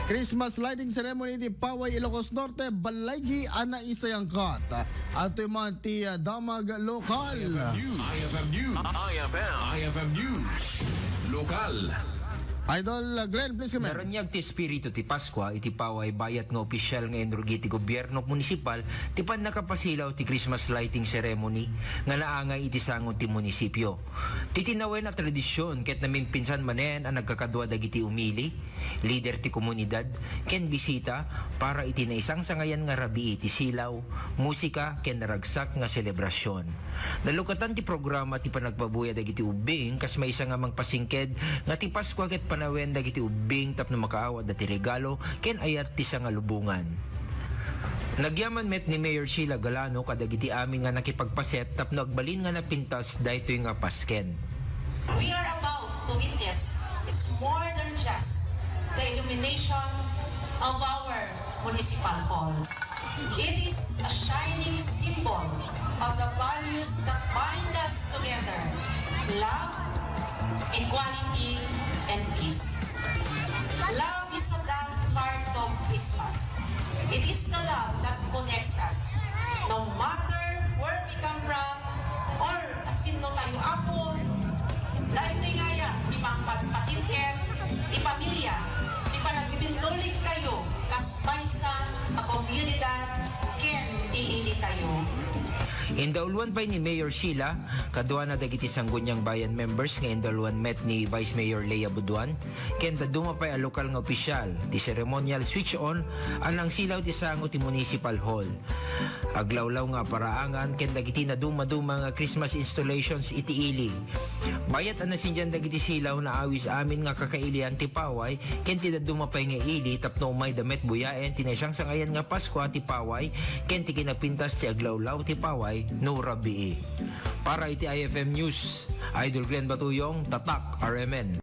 Christmas lighting ceremony di Paway, Ilocos Norte, Balaygi, Ana Isayangkat. At yung mga ti damag lokal. IFM News. IFM News. Lokal. Idol Glenn, please come in. Naranyag ti Espiritu ti Paskwa, iti paway bayat nga opisyal nga enrogi ti gobyerno munisipal, ti pan nakapasilaw ti Christmas lighting ceremony, nga naangay iti sangon ti munisipyo. Titinawen na tradisyon, ket namin pinsan manen ang nagkakadwa dagiti umili, leader ti komunidad, ken bisita, para iti na isang sangayan nga rabi iti silaw, musika, ken naragsak nga selebrasyon. Nalukatan ti programa ti panagpabuya dagiti ubing, kas may isa nga mangpasingked, nga ti Paskwa ket panawen dagiti ubing tapno makaawat dati regalo ken ayat ti nga lubungan. Nagyaman met ni Mayor Sheila Galano kadagiti amin nga nakipagpaset tapno agbalin nga napintas daytoy nga Pasken. We are about to witness is more than just the illumination of our municipal hall. It is a shining symbol of the values that bind us together: love, equality, and peace. Love is at the heart of Christmas. It is the love that connects us, no matter where we come from or sino tayo ako. Dahil nga yan, di pangpatpatinker, di pamilya, di panagbibintulig kayo, kasbaysan, a komunidad, ken diili tayo. Indauluan pa ni Mayor Sheila, kadwa na dagiti sanggunyang bayan members nga indauluan met ni Vice Mayor Lea Buduan, ken daduma pa a lokal nga opisyal, di ceremonial switch on anang silaw ti sango ti Municipal Hall. Aglawlaw nga paraangan ken dagiti na duma-duma nga Christmas installations iti ili. Bayat ang nasindihan dagiti silaw na awis amin nga kakailian ti Paway, ken ti daduma pa nga ili tapno umay damet buyaen ti naisang sangayan nga Pasko ti Paway, ken ti kinapintas ti aglawlaw ti Paway no rabii. Para iti IFM News, Idol Glenn Batuyong, Tatak, RMN.